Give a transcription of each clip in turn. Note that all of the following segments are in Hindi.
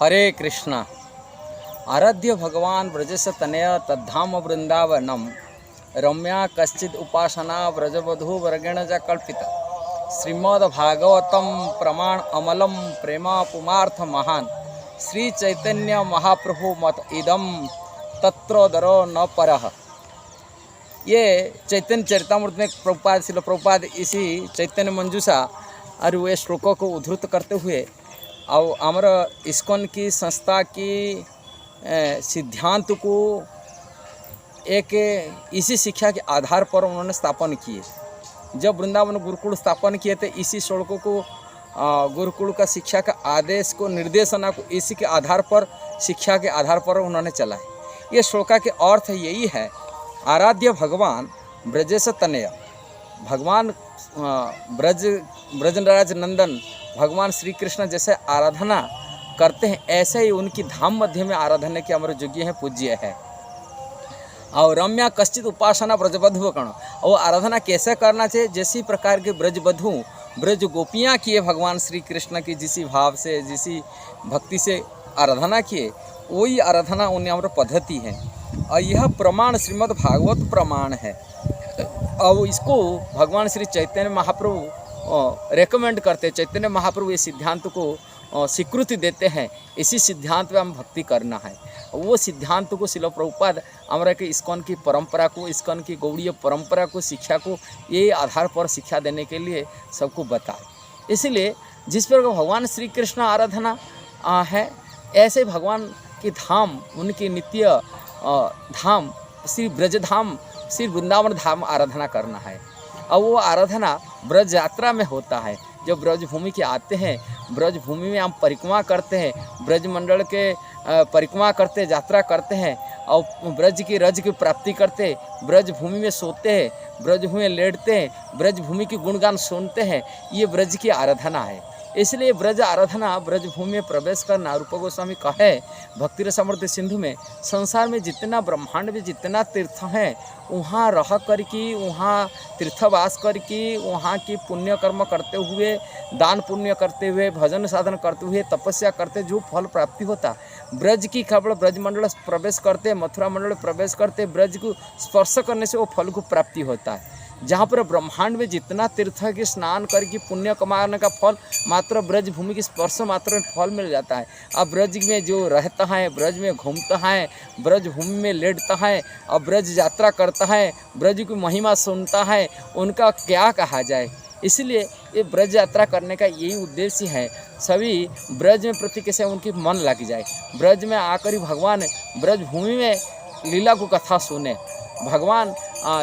हरे कृष्णा। आराध्य भगवान ब्रजस तनय तद्धाम वृंदावनम रम्या कश्चिद उपासना व्रजवधू वर्गेण च कल्पिता। श्रीमद्भागवतम प्रमाण अमलम प्रेमा पुमार्थ महान श्री चैतन्य महाप्रभु मत इदम तत्रोदरो न परः। ये चैतन्य चरितामृत में प्रभुपाद शिल प्रभुपाद इसी चैतन्य मंजूषा और वे श्लोकों को उद्धृत करते हुए और हमारा इस्कॉन की संस्था की सिद्धांत को एक इसी शिक्षा के आधार पर उन्होंने स्थापन किए। जब वृंदावन गुरुकुल स्थापन किए थे इसी श्लोकों को गुरुकुल का शिक्षा का आदेश को निर्देशना को इसी के आधार पर शिक्षा के आधार पर उन्होंने चलाए। ये श्लोका के अर्थ यही है, आराध्य भगवान ब्रजेश तनय, भगवान ब्रजराज नंदन भगवान श्री कृष्ण जैसे आराधना करते हैं ऐसे ही उनकी धाम मध्य में आराधना के अमर योग्य है, पूज्य है। और रम्या कश्चित उपासना ब्रजबधु कर्ण, और आराधना कैसे करना चाहिए, जैसी प्रकार के ब्रजबधु ब्रज गोपियाँ किए भगवान श्री कृष्ण की जिसी भाव से जिसी भक्ति से आराधना किए वही आराधना उन्हें अमर पद्धति है। और यह प्रमाण श्रीमद् भागवत प्रमाण है और इसको भगवान श्री चैतन्य महाप्रभु रेकमेंड करते हैं। चैतन्य महाप्रभु ये सिद्धांत को स्वीकृति देते हैं, इसी सिद्धांत में हम भक्ति करना है। वो सिद्धांत को शिल प्रभुपाद हमारा के इस्कॉन की परंपरा को, इस्कॉन की गौड़ीय परंपरा को, शिक्षा को ये आधार पर शिक्षा देने के लिए सबको बताए। इसलिए जिस पर भगवान श्री कृष्ण आराधना है ऐसे भगवान की धाम, उनकी नित्य धाम श्री ब्रजधाम श्री वृंदावन धाम आराधना करना है। और वो आराधना ब्रज यात्रा में होता है। जब ब्रज भूमि के आते हैं, ब्रज भूमि में हम परिक्रमा करते हैं, ब्रज मंडल के परिक्रमा करते, यात्रा करते हैं और ब्रज की रज की प्राप्ति करते, ब्रज भूमि में सोते हैं, ब्रज भूमि में लेटते हैं, ब्रज भूमि की गुणगान सुनते हैं, ये ब्रज की आराधना है। इसलिए ब्रज आराधना, ब्रज भूमि में प्रवेश करना, रूप गोस्वामी कहे भक्ति रसामृत सिंधु में, संसार में जितना ब्रह्मांड में जितना तीर्थ हैं वहाँ रह करके, वहाँ तीर्थवास करके, वहाँ की पुण्य कर्म करते हुए, दान पुण्य करते हुए, भजन साधन करते हुए, तपस्या करते जो फल प्राप्ति होता, ब्रज की खबर ब्रज मंडल प्रवेश करते, मथुरा मंडल प्रवेश करते, ब्रज को स्पर्श करने से वो फल को प्राप्ति होता है। जहाँ पर ब्रह्मांड में जितना तीर्थ के स्नान करके पुण्य कमाने का फल मात्र ब्रज भूमि के स्पर्श मात्र में फल मिल जाता है। अब ब्रज में जो रहता है, ब्रज में घूमता है, ब्रज भूमि में लेटता है और ब्रज यात्रा करता है, ब्रज की महिमा सुनता है, उनका क्या कहा जाए। इसलिए ये ब्रज यात्रा करने का यही उद्देश्य है, सभी ब्रज में प्रति कैसे उनकी मन लग जाए, ब्रज में आकर ही भगवान ब्रज भूमि में लीला को कथा सुने। भगवान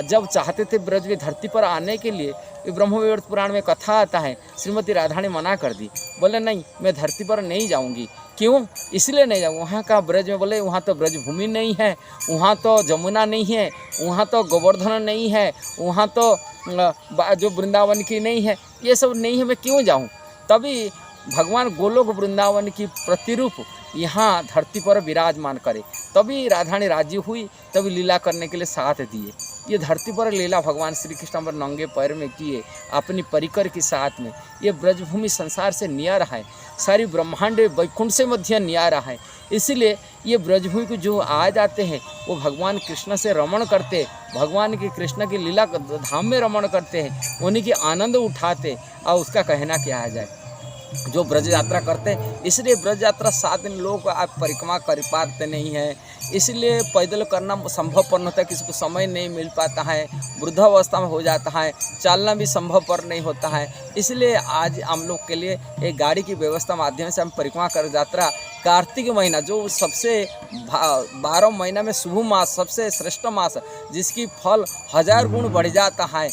जब चाहते थे ब्रज में धरती पर आने के लिए, ब्रह्मवैवर्त पुराण में कथा आता है, श्रीमती राधा ने मना कर दी, बोले नहीं मैं धरती पर नहीं जाऊंगी। क्यों? इसलिए नहीं जाऊँ, वहाँ का ब्रज में बोले वहाँ तो ब्रज भूमि नहीं है, वहाँ तो जमुना नहीं है, वहाँ तो गोवर्धन नहीं है, वहाँ तो जो वृंदावन की नहीं है, ये सब नहीं है, मैं क्यों जाऊँ। तभी भगवान गोलोक वृंदावन की प्रतिरूप यहाँ धरती पर विराजमान करे, तभी राधारानी राजी हुई, तभी लीला करने के लिए साथ दिए। ये धरती पर लीला भगवान श्री कृष्ण पर नंगे पैर में किए अपनी परिकर के साथ में। ये ब्रजभूमि संसार से न्यारा है, सारी ब्रह्मांड वैकुंठ से मध्य न्यारा है। इसीलिए ये ब्रजभूमि को जो आ जाते हैं वो भगवान कृष्ण से रमण करते, भगवान के कृष्ण की लीला धाम में रमण करते हैं, उन्हीं के आनंद उठाते। और उसका कहना क्या आ जाए, जो ब्रज यात्रा करते हैं, इसलिए ब्रज यात्रा 7 दिन लोग आप परिक्रमा कर पाते नहीं हैं, इसलिए पैदल करना संभव पर होता है, किसी को समय नहीं मिल पाता है, वृद्धावस्था में हो जाता है, चलना भी संभव पर नहीं होता है। इसलिए आज हम लोग के लिए एक गाड़ी की व्यवस्था माध्यम से हम परिक्रमा कर यात्रा, कार्तिक महीना जो सबसे 12 महीना में शुभ मास, सबसे श्रेष्ठ मास, जिसकी फल 1000 गुण बढ़ जाता है,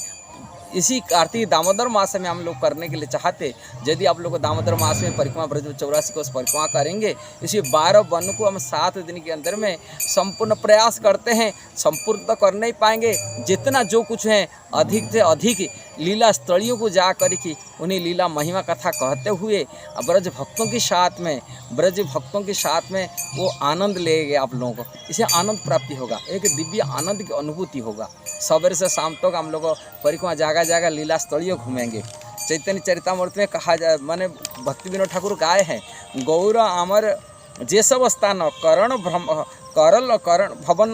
इसी कार्तिक दामोदर मास में हम लोग करने के लिए चाहते। यदि आप लोग दामोदर मास में परिक्रमा ब्रज 84 को परिक्रमा करेंगे, इसी 12 वन को हम 7 दिन के अंदर में संपूर्ण प्रयास करते हैं, संपूर्ण तो कर नहीं पाएंगे, जितना जो कुछ है अधिक से अधिक लीला स्थलियों को जा कर के उन्हें लीला महिमा कथा कहते हुए ब्रज भक्तों के साथ में, ब्रज भक्तों के साथ में वो आनंद लेंगे आप लोगों को, इसे आनंद प्राप्ति होगा, एक दिव्य आनंद की अनुभूति होगा। सवेरे से शाम तक हम लोग परिक्रमा जागा जागा लीला स्थलियों घूमेंगे। चैतन्य चरितामृत में कहा जाए, मैंने भक्ति विनोद ठाकुर गाए हैं, गौर अमर जे सब स्थान करण करल करण भवन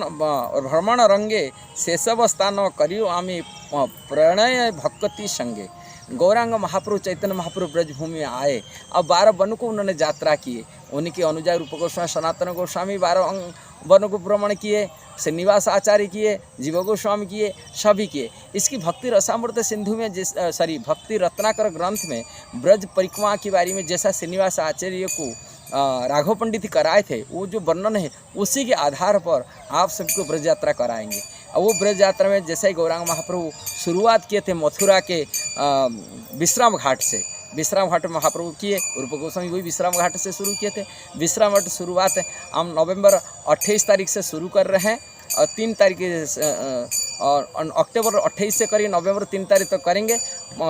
भ्रमण रंगे से सब स्थान करियो आमी प्रणय भक्ति संगे। गौरांग महाप्रभु चैतन्य महाप्रभु ब्रजभूमि में आए। अब 12 वन को उन्होंने यात्रा किए। उनके अनुजाई रूप गोस्वामी सनातन गोस्वामी 12 वन को भ्रमण किए, श्रीनिवास आचार्य किए, जीव गोस्वामी किए, सभी किए। इसकी भक्ति रसामृत सिंधु में भक्ति रत्नाकर ग्रंथ में ब्रज परिक्रमा के बारे में जैसा श्रीनिवास आचार्य को राघव पंडित कराए थे, वो जो वर्णन है उसी के आधार पर आप सबको ब्रज यात्रा कराएंगे। और वो ब्रज यात्रा में जैसे ही गौरांग महाप्रभु शुरुआत किए थे मथुरा के विश्राम घाट से, विश्राम घाट महाप्रभु किए, रूप गोस्वामी वही विश्राम घाट से शुरू किए थे। विश्राम घाट शुरुआत हम नवंबर 28 तारीख से शुरू कर रहे हैं और 3 तारीख और अक्टूबर 28 से करिए, नवंबर 3 तारीख तक करेंगे।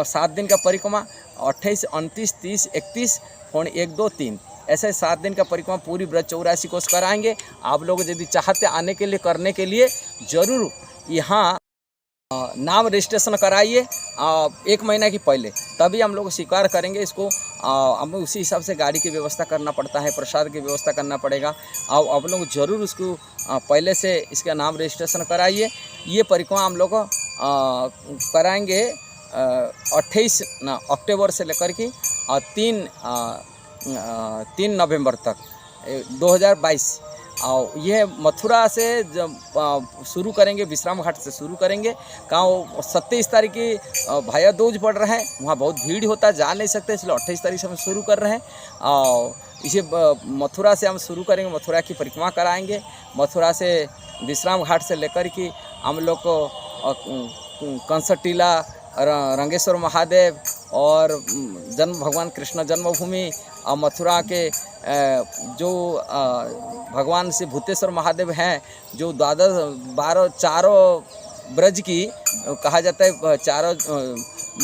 7 दिन का परिक्रमा 28, 29, 30, 31 और 1, 2, 3 ऐसे 7 दिन का परिक्रमा पूरी ब्रज 84 कोस कराएंगे। आप लोग यदि चाहते आने के लिए करने के लिए ज़रूर यहाँ नाम रजिस्ट्रेशन कराइए 1 महीना की पहले, तभी हम लोग स्वीकार करेंगे इसको। हमें उसी हिसाब से गाड़ी की व्यवस्था करना पड़ता है, प्रसाद की व्यवस्था करना पड़ेगा। और आप लोग ज़रूर उसको पहले से इसका नाम रजिस्ट्रेशन कराइए। ये परिक्रमा हम लोग कराएंगे 28 अक्टूबर से लेकर के 3 नवंबर तक 2022। और यह मथुरा से जब शुरू करेंगे, विश्राम घाट से शुरू करेंगे। कहाँ 27 तारीख की भैया दूज पड़ रहे हैं, वहाँ बहुत भीड़ होता है, जा नहीं सकते, इसलिए 28 तारीख से हम शुरू कर रहे हैं। और इसे मथुरा से हम शुरू करेंगे, मथुरा की परिक्रमा कराएंगे। मथुरा से विश्राम घाट से लेकर के हम लोग को कंसटीला, रंगेश्वर महादेव और भगवान कृष्ण जन्मभूमि और मथुरा के जो भगवान से भूतेश्वर महादेव हैं, जो 12 चारों ब्रज की कहा जाता है, चारों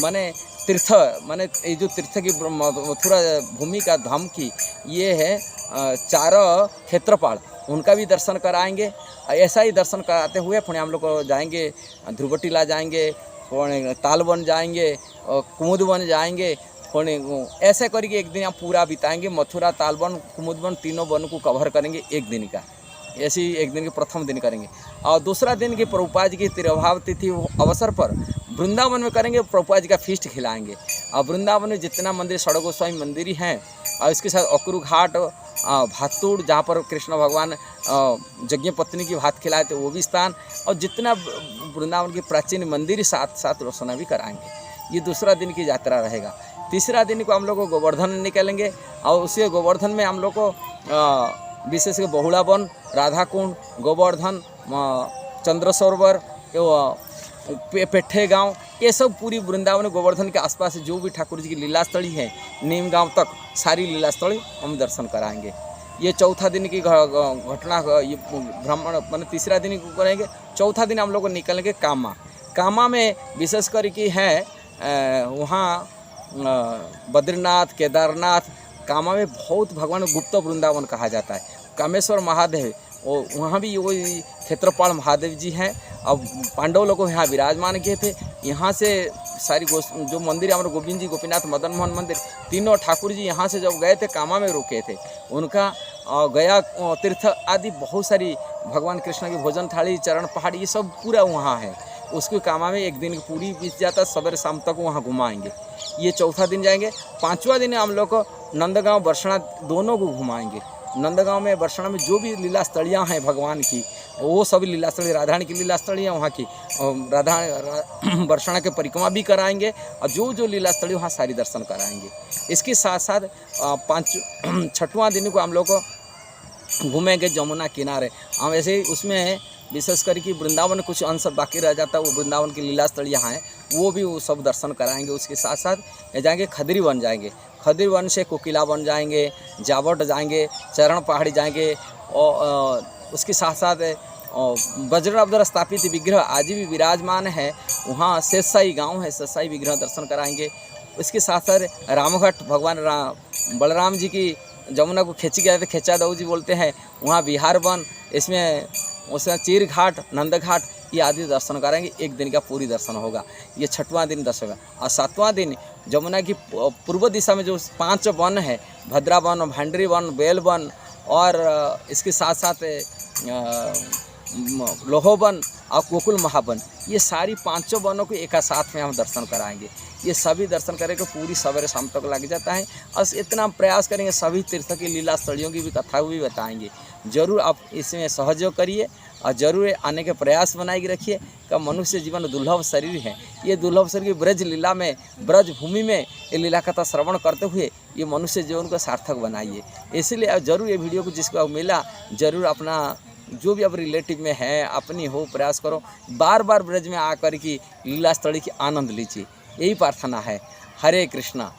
माने तीर्थ, माने ये जो तीर्थ की मथुरा भूमि का धाम की ये है 4 क्षेत्रपाल, उनका भी दर्शन कराएंगे। ऐसा ही दर्शन कराते हुए फिर हम लोग जाएंगे, ध्रुवटीला जाएंगे, ताल वन जाएंगे, कुमुद वन जाएंगे। ऐसे करके एक दिन आप पूरा बिताएंगे। मथुरा, तालवन, कुमुद वन तीनों वन को कवर करेंगे 1 दिन का। ऐसे ही 1 दिन के प्रथम दिन करेंगे। और दूसरा दिन की प्रभुपाद जी की तिरुभाव तिथि अवसर पर वृंदावन में करेंगे, प्रभुपाद जी का फीस्ट खिलाएंगे। और वृंदावन में जितना मंदिर षड गोस्वामी मंदिर ही हैं, और इसके साथ अक्रू घाट, भातुड़ जहाँ पर कृष्ण भगवान यज्ञ पत्नी की भात खिलाए थे वो भी स्थान, और जितना वृंदावन के प्राचीन मंदिर साथ साथ रोशना भी कराएंगे। ये दूसरा दिन की यात्रा रहेगा। तीसरा दिन को हम लोग को गोवर्धन निकलेंगे, और उसी गोवर्धन में हम लोग को विशेष कर बहुला वन, राधा कुंड, गोवर्धन, चंद्र सरोवर, पेठे गांव, ये सब पूरी वृंदावन गोवर्धन के आसपास जो भी ठाकुर जी की लीला स्थली है, नीम गांव तक सारी लीला स्थली हम दर्शन कराएंगे। ये चौथा दिन की घटना, ये भ्रमण मैंने तीसरा दिन को करेंगे। चौथा दिन हम लोग निकलेंगे कामा। कामा में विशेष कर कि है वहाँ बद्रीनाथ, केदारनाथ, कामा में बहुत भगवान गुप्त वृंदावन कहा जाता है। कामेश्वर महादेव, और वहाँ भी वही क्षेत्रपाल महादेव जी हैं। अब पांडव लोग यहाँ विराजमान किए थे। यहाँ से सारी जो मंदिर हमारे गोविंद जी, गोपीनाथ, मदन मोहन मंदिर, तीनों ठाकुर जी यहाँ से जब गए थे कामा में रुके थे। उनका गया तीर्थ आदि बहुत सारी भगवान कृष्ण की भोजन थाली, चरण पहाड़ी, ये सब पूरा वहाँ है। उसको कामा में 1 दिन की पूरी बीत जाता, सवेरे शाम तक वहाँ घुमाएंगे। ये चौथा दिन जाएंगे। 5वां दिन हम लोग को नंदगांव, बरसना दोनों को घुमाएंगे। नंदगांव में, बरसना में जो भी लीला स्थलियाँ हैं भगवान की, वो सभी लीला स्थली, राधारानी की लीला स्थलियाँ वहाँ की, राधा बरसना के परिक्रमा भी कराएंगे, और जो जो लीला स्थली वहाँ सारी दर्शन कराएंगे। इसके साथ साथ 6वां दिन को हम लोग को घूमेंगे जमुना किनारे। हम ऐसे ही उसमें विशेष करके वृंदावन कुछ अंश बाकी रह जाता है, वो वृंदावन की लीला स्थल यहाँ है, वो भी वो सब दर्शन कराएंगे। उसके साथ साथ जाएंगे खदरी वन जाएंगे, खदरी वन से कोकिला वन जाएंगे, जावट जाएंगे, चरण पहाड़ी जाएंगे, और उसके साथ साथ वज्रनाभ द्वारा स्थापित विग्रह आज भी विराजमान है, वहाँ शेषशाही गांव है, शेषशाही विग्रह दर्शन कराएंगे। उसके साथ साथ रामघाट, भगवान बलराम जी की जमुना को खींची गया थे, खेचा दऊ जी बोलते हैं, वहाँ बिहार वन, इसमें उसमें चीर घाट, नंद घाट, ये आदि दर्शन कराएंगे। 1 दिन का पूरी दर्शन होगा। ये 6वां दिन दर्शन होगा। और 7वां दिन जमुना की पूर्व दिशा में जो 5 वन है, भद्रा वन, भांडरी वन, बेल वन और इसके साथ साथ लोहोवन और गोकुल महावन, ये सारी पांचों वनों को एक साथ में हम दर्शन कराएंगे। ये सभी दर्शन करेंगे पूरी सवेरे शाम तक लग जाता है। और इतना हम प्रयास करेंगे सभी तीर्थ की लीला स्थलियों की भी कथा भी बताएंगे। जरूर आप इसमें सहयोग करिए और जरूर आने के प्रयास बनाए रखिए। का मनुष्य जीवन दुर्लभ शरीर है, ये दुर्लभ शरीर ब्रज लीला में, ब्रज भूमि में ये लीला कथा श्रवण करते हुए ये मनुष्य जीवन को सार्थक बनाइए। इसलिए आप जरूर ये वीडियो को जिसको मिला जरूर अपना जो भी अब रिलेटिव में है अपनी हो प्रयास करो, बार बार ब्रज में आकर की लीला स्थली की आनंद लीजिए, यही प्रार्थना है। हरे कृष्णा।